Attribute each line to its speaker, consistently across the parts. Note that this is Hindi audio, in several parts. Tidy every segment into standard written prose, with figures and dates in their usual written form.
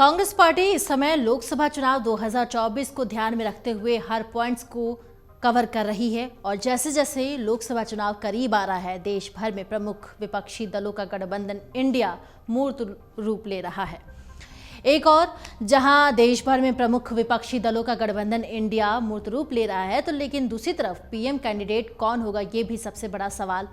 Speaker 1: कांग्रेस पार्टी इस समय लोकसभा चुनाव 2024 को ध्यान में रखते हुए हर पॉइंट्स को कवर कर रही है और जैसे जैसे लोकसभा चुनाव करीब आ रहा है, देश भर में प्रमुख विपक्षी दलों का गठबंधन इंडिया मूर्त रूप ले रहा है। एक और जहां देश भर में प्रमुख विपक्षी दलों का गठबंधन इंडिया मूर्त रूप ले रहा है, तो लेकिन दूसरी तरफ पीएम कैंडिडेट कौन होगा, ये भी सबसे बड़ा सवाल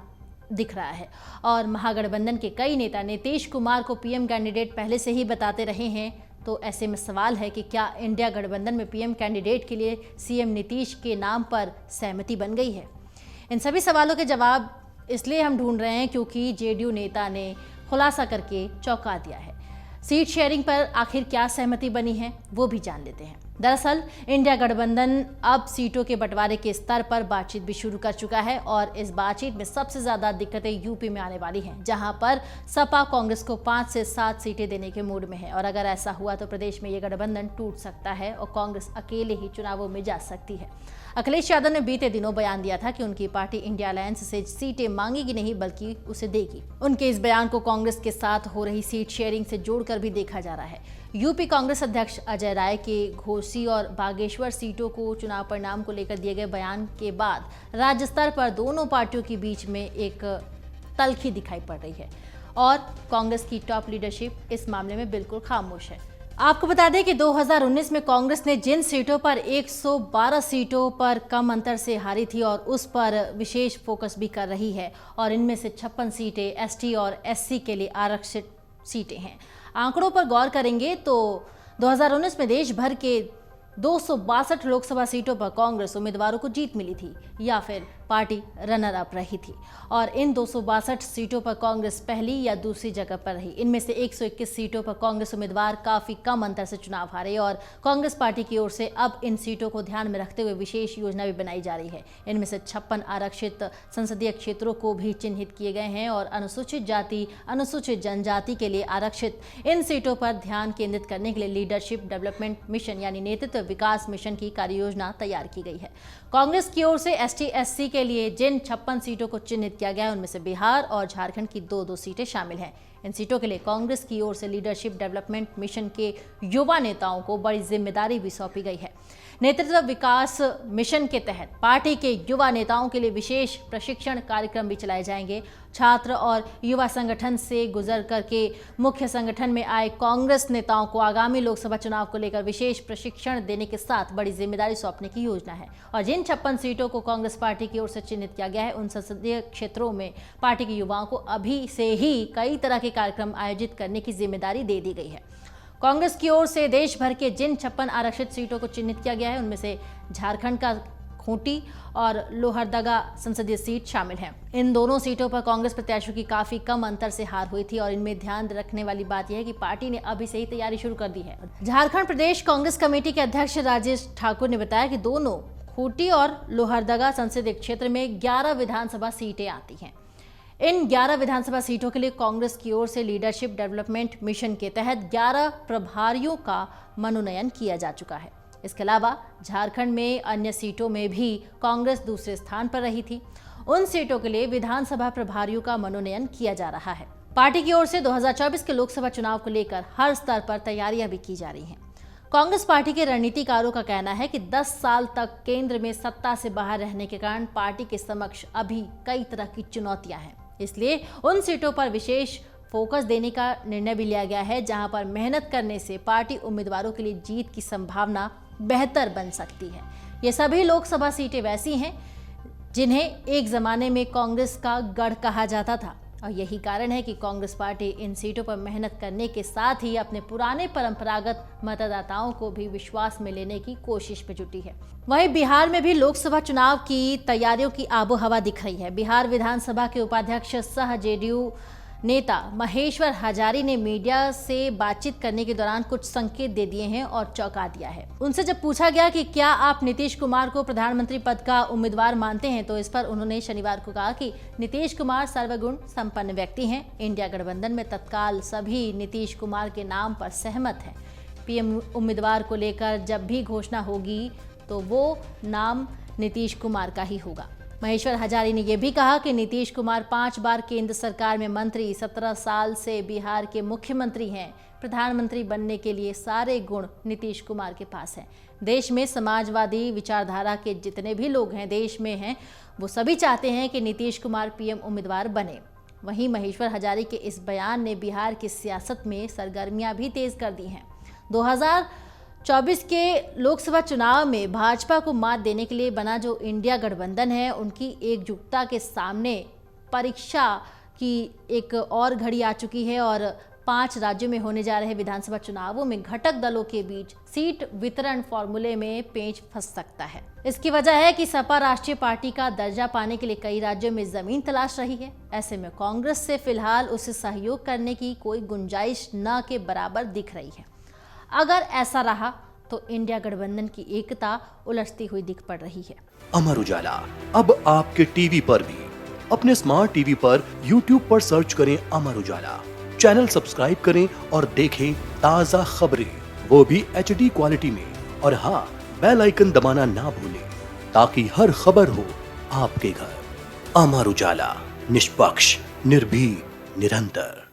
Speaker 1: दिख रहा है। और महागठबंधन के कई नेता नीतीश कुमार को पीएम कैंडिडेट पहले से ही बताते रहे हैं। तो ऐसे में सवाल है कि क्या इंडिया गठबंधन में पीएम कैंडिडेट के लिए सीएम नीतीश के नाम पर सहमति बन गई है? इन सभी सवालों के जवाब इसलिए हम ढूंढ रहे हैं क्योंकि जेडीयू नेता ने खुलासा करके चौंका दिया है। सीट शेयरिंग पर आखिर क्या सहमति बनी है, वो भी जान लेते हैं। दरअसल इंडिया गठबंधन अब सीटों के बंटवारे के स्तर पर बातचीत भी शुरू कर चुका है और इस बातचीत में सबसे ज्यादा दिक्कतें यूपी में आने वाली हैं, जहां पर सपा कांग्रेस को 5 से 7 सीटें देने के मूड में है। और अगर ऐसा हुआ तो प्रदेश में ये गठबंधन टूट सकता है और कांग्रेस अकेले ही चुनावों में जा सकती है। अखिलेश यादव ने बीते दिनों बयान दिया था कि उनकी पार्टी इंडिया अलायंस से सीटें मांगेगी नहीं बल्कि उसे देगी। उनके इस बयान को कांग्रेस के साथ हो रही सीट शेयरिंग से जोड़कर भी देखा जा रहा है। यूपी कांग्रेस अध्यक्ष अजय राय के घोसी और बागेश्वर सीटों को चुनाव परिणाम को लेकर दिए गए बयान के बाद राज्य स्तर पर दोनों पार्टियों के बीच में एक तल्खी दिखाई पड़ रही है और कांग्रेस की टॉप लीडरशिप इस मामले में बिल्कुल खामोश है। आपको बता दें कि 2019 में कांग्रेस ने जिन सीटों पर 112 सीटों पर कम अंतर से हारी थी और उस पर विशेष फोकस भी कर रही है और इनमें से 56 सीटें एसटी और एससी के लिए आरक्षित सीटें हैं। आंकड़ों पर गौर करेंगे तो 2019 में देश भर के 262 लोकसभा सीटों पर कांग्रेस उम्मीदवारों को जीत मिली थी या फिर पार्टी रनर अप रही थी और इन 262 सीटों पर कांग्रेस पहली या दूसरी जगह पर रही। इनमें से 121 सीटों पर कांग्रेस उम्मीदवार काफी कम अंतर से चुनाव हारे और कांग्रेस पार्टी की ओर से अब इन सीटों को ध्यान में रखते हुए विशेष योजना भी बनाई जा रही है। इनमें से 56 आरक्षित संसदीय क्षेत्रों को भी चिन्हित किए गए हैं और अनुसूचित जाति अनुसूचित जनजाति के लिए आरक्षित इन सीटों पर ध्यान केंद्रित करने के लिए लीडरशिप डेवलपमेंट मिशन यानी नेतृत्व विकास मिशन की कार्ययोजना तैयार की गई है। कांग्रेस की ओर से एसटी एससी के लिए जिन 56 सीटों को चिन्हित किया गया है उनमें से बिहार और झारखंड की 2-2 सीटें शामिल हैं। इन सीटों के लिए कांग्रेस की ओर से लीडरशिप डेवलपमेंट मिशन के युवा नेताओं को बड़ी जिम्मेदारी भी सौंपी गई है। नेतृत्व विकास मिशन के तहत पार्टी के युवा नेताओं के लिए विशेष प्रशिक्षण कार्यक्रम भी चलाए जाएंगे। छात्र और युवा संगठन से गुजर करके मुख्य संगठन में आए कांग्रेस नेताओं को आगामी लोकसभा चुनाव को लेकर विशेष प्रशिक्षण देने के साथ बड़ी जिम्मेदारी सौंपने की योजना है। और जिन 56 सीटों को कांग्रेस पार्टी की ओर से चिन्हित किया गया है उन संसदीय क्षेत्रों में पार्टी के युवाओं को अभी से ही कई तरह के कार्यक्रम आयोजित करने की जिम्मेदारी दे दी गई है। कांग्रेस की ओर से देश भर के जिन 56 आरक्षित सीटों को चिन्हित किया गया है उनमें से झारखंड का खूंटी और लोहरदगा संसदीय सीट शामिल है। इन दोनों सीटों पर कांग्रेस प्रत्याशियों की काफी कम अंतर से हार हुई थी और इनमें ध्यान रखने वाली बात यह है कि पार्टी ने अभी से ही तैयारी शुरू कर दी है। झारखंड प्रदेश कांग्रेस कमेटी के अध्यक्ष राजेश ठाकुर ने बताया कि दोनों खूंटी और लोहरदगा संसदीय क्षेत्र में 11 विधानसभा सीटें आती हैं। इन 11 विधानसभा सीटों के लिए कांग्रेस की ओर से लीडरशिप डेवलपमेंट मिशन के तहत 11 प्रभारियों का मनोनयन किया जा चुका है। इसके अलावा झारखंड में अन्य सीटों में भी कांग्रेस दूसरे स्थान पर रही थी। उन सीटों के लिए विधानसभा प्रभारियों का मनोनयन किया जा रहा है। पार्टी की ओर से 2024 के लोकसभा चुनाव को लेकर हर स्तर पर तैयारियां भी की जा रही हैं। कांग्रेस पार्टी के रणनीतिकारों का कहना है कि 10 साल तक केंद्र में सत्ता से बाहर रहने के कारण पार्टी के समक्ष अभी कई तरह की चुनौतियां हैं। इसलिए उन सीटों पर विशेष फोकस देने का निर्णय भी लिया गया है जहां पर मेहनत करने से पार्टी उम्मीदवारों के लिए जीत की संभावना बेहतर बन सकती है। ये सभी लोकसभा सीटें वैसी हैं जिन्हें एक जमाने में कांग्रेस का गढ़ कहा जाता था और यही कारण है कि कांग्रेस पार्टी इन सीटों पर मेहनत करने के साथ ही अपने पुराने परंपरागत मतदाताओं को भी विश्वास में लेने की कोशिश में जुटी है। वहीं बिहार में भी लोकसभा चुनाव की तैयारियों की आबोहवा दिख रही है। बिहार विधानसभा के उपाध्यक्ष सह जेडीयू नेता महेश्वर हजारी ने मीडिया से बातचीत करने के दौरान कुछ संकेत दे दिए हैं और चौंका दिया है। उनसे जब पूछा गया कि क्या आप नीतीश कुमार को प्रधानमंत्री पद का उम्मीदवार मानते हैं तो इस पर उन्होंने शनिवार को कहा कि नीतीश कुमार सर्वगुण संपन्न व्यक्ति हैं। इंडिया गठबंधन में तत्काल सभी नीतीश कुमार के नाम पर सहमत हैं। पीएम उम्मीदवार को लेकर जब भी घोषणा होगी तो वो नाम नीतीश कुमार का ही होगा। महेश्वर हजारी ने यह भी कहा कि नीतीश कुमार 5 बार केंद्र सरकार में मंत्री, 17 साल से बिहार के मुख्यमंत्री हैं। प्रधानमंत्री बनने के लिए सारे गुण नीतीश कुमार के पास हैं। देश में समाजवादी विचारधारा के जितने भी लोग हैं देश में हैं, वो सभी चाहते हैं कि नीतीश कुमार पीएम उम्मीदवार बने। वहीं महेश्वर हजारी के इस बयान ने बिहार की सियासत में सरगर्मियां भी तेज कर दी हैं। 2024 के लोकसभा चुनाव में भाजपा को मात देने के लिए बना जो इंडिया गठबंधन है, उनकी एकजुटता के सामने परीक्षा की एक और घड़ी आ चुकी है और 5 राज्यों में होने जा रहे विधानसभा चुनावों में घटक दलों के बीच सीट वितरण फॉर्मूले में पेंच फंस सकता है। इसकी वजह है कि सपा राष्ट्रीय पार्टी का दर्जा पाने के लिए कई राज्यों में जमीन तलाश रही है। ऐसे में कांग्रेस से फिलहाल उसे सहयोग करने की कोई गुंजाइश न के बराबर दिख रही है। अगर ऐसा रहा तो इंडिया गठबंधन की एकता उलझती हुई दिख पड़ रही है।
Speaker 2: अमर उजाला अब आपके टीवी पर भी। अपने स्मार्ट टीवी पर YouTube पर सर्च करें अमर उजाला, चैनल सब्सक्राइब करें और देखें ताजा खबरें, वो भी HD क्वालिटी में। और हाँ, बेल आइकन दबाना ना भूलें ताकि हर खबर हो आपके घर। अमर उजाला, निष्पक्ष, निर्भीक, निरंतर।